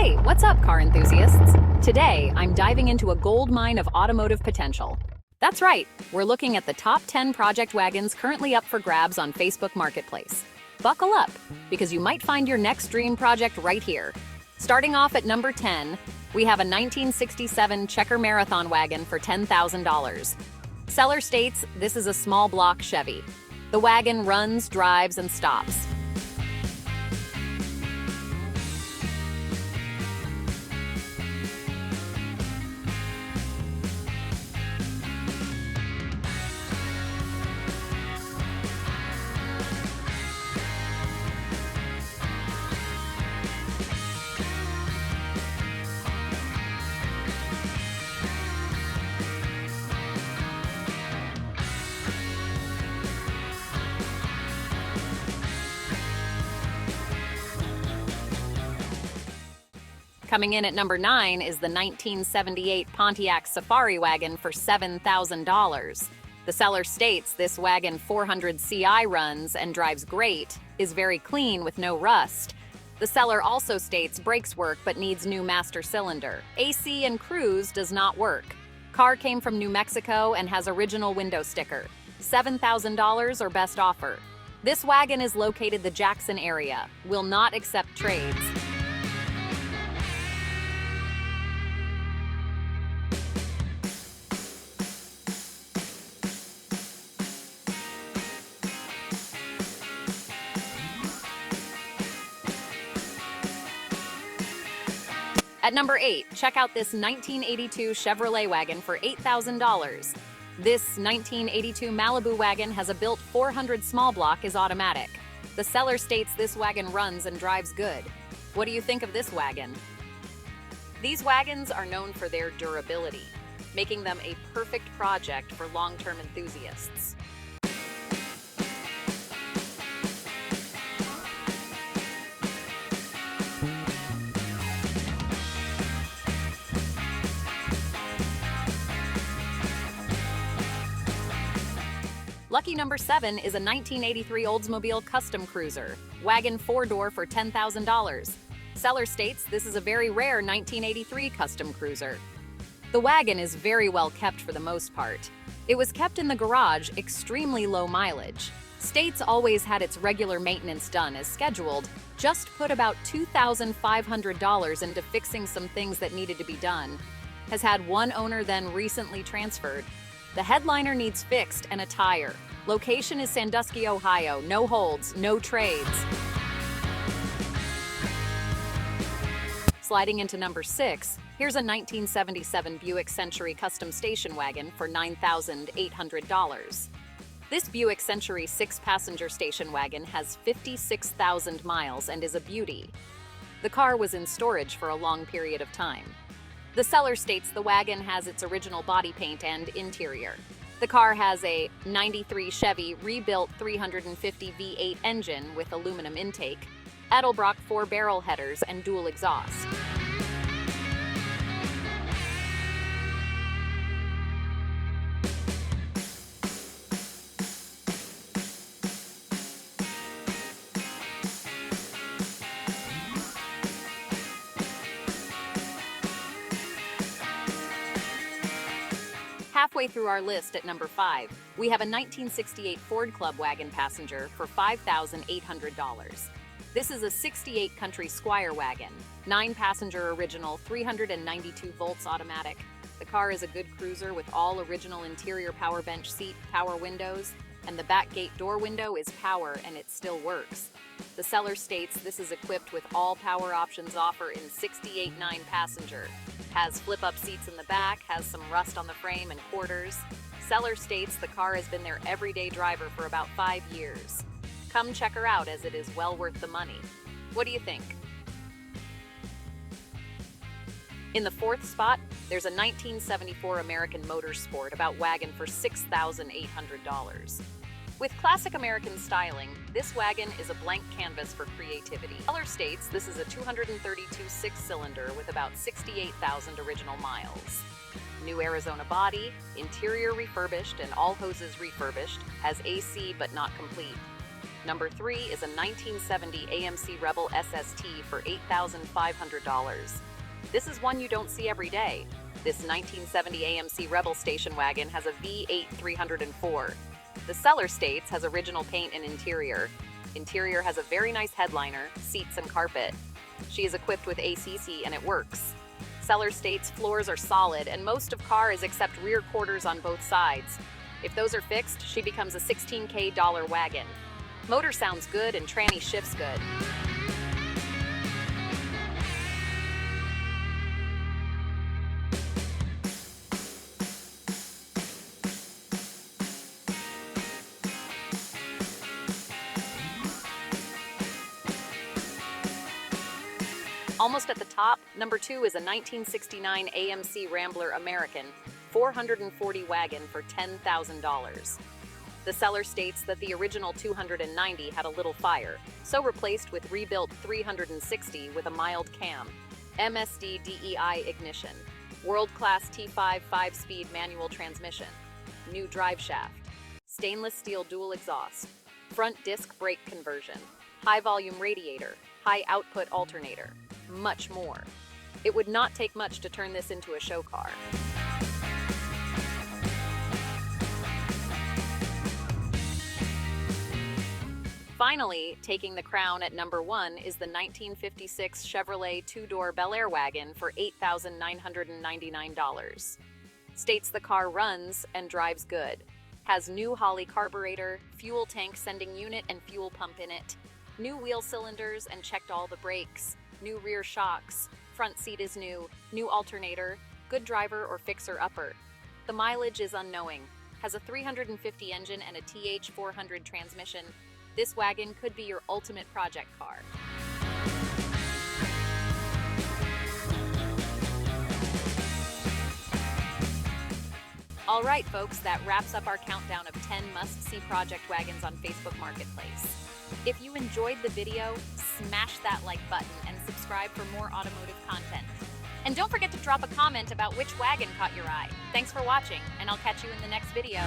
Hey, what's up, car enthusiasts? Today, I'm diving into a gold mine of automotive potential. That's right, we're looking at the top 10 project wagons currently up for grabs on Facebook Marketplace. Buckle up, because you might find your next dream project right here. Starting off at number 10, we have a 1967 Checker Marathon wagon for $10,000. Seller states this is a small block Chevy. The wagon runs, drives, and stops. Coming in at number 9 is the 1978 Pontiac Safari wagon for $7,000. The seller states this wagon 400 CI runs and drives great, is very clean with no rust. The seller also states brakes work but needs new master cylinder. AC and cruise does not work. Car came from New Mexico and has original window sticker. $7,000 or best offer. This wagon is located the Jackson area. Will not accept trades. At number 8, check out this 1982 Chevrolet wagon for $8,000. This 1982 Malibu wagon has a built 400 small block, is automatic. The seller states this wagon runs and drives good. What do you think of this wagon? These wagons are known for their durability, making them a perfect project for long-term enthusiasts. Lucky number 7 is a 1983 Oldsmobile Custom Cruiser, wagon 4-door for $10,000. Seller states this is a very rare 1983 Custom Cruiser. The wagon is very well kept for the most part. It was kept in the garage, extremely low mileage. States always had its regular maintenance done as scheduled, just put about $2,500 into fixing some things that needed to be done. Has had one owner then recently transferred. The headliner needs fixed and a tire. Location is Sandusky, Ohio. No holds, no trades. Sliding into number 6, here's a 1977 Buick Century custom station wagon for $9,800. This Buick Century 6-passenger station wagon has 56,000 miles and is a beauty. The car was in storage for a long period of time. The seller states the wagon has its original body paint and interior. The car has a 93 Chevy rebuilt 350 V8 engine with aluminum intake, Edelbrock 4-barrel headers, and dual exhaust. Halfway through our list at number 5, we have a 1968 Ford Club wagon passenger for $5,800. This is a 68 Country Squire wagon, 9-passenger original, 392 volts automatic. The car is a good cruiser with all original interior power bench seat, power windows, and the back gate door window is power and it still works. The seller states this is equipped with all power options offer in 68 9-passenger. Has flip-up seats in the back, has some rust on the frame and quarters. Seller states the car has been their everyday driver for about 5 years. Come check her out as it is well worth the money. What do you think? In the 4th spot, there's a 1974 American Motorsport about wagon for $6,800. With classic American styling, this wagon is a blank canvas for creativity. Seller states this is a 232 6-cylinder with about 68,000 original miles. New Arizona body, interior refurbished and all hoses refurbished, has AC but not complete. Number 3 is a 1970 AMC Rebel SST for $8,500. This is one you don't see every day. This 1970 AMC Rebel station wagon has a V8 304. The seller states has original paint and interior. Interior has a very nice headliner, seats and carpet. She is equipped with ACC and it works. Seller states floors are solid and most of car is except rear quarters on both sides. If those are fixed, she becomes a $16K wagon. Motor sounds good and tranny shifts good. Almost at the top, number 2 is a 1969 AMC Rambler American 440 wagon for $10,000. The seller states that the original 290 had a little fire, so replaced with rebuilt 360 with a mild cam, MSD DEI ignition, world-class T5 5-speed manual transmission, new drive shaft, stainless steel dual exhaust, front disc brake conversion, high-volume radiator, high-output alternator, much more. It would not take much to turn this into a show car. Finally, taking the crown at number 1 is the 1956 Chevrolet two-door Bel Air wagon for $8,999. States the car runs and drives good. Has new Holley carburetor, fuel tank sending unit and fuel pump in it, new wheel cylinders and checked all the brakes, new rear shocks, front seat is new alternator, good driver or fixer-upper. The mileage is unknowing. Has a 350 engine and a TH400 transmission. This wagon could be your ultimate project car. All right, folks, that wraps up our countdown of 10 must-see project wagons on Facebook Marketplace. If you enjoyed the video, smash that like button and subscribe for more automotive content. And don't forget to drop a comment about which wagon caught your eye. Thanks for watching, and I'll catch you in the next video.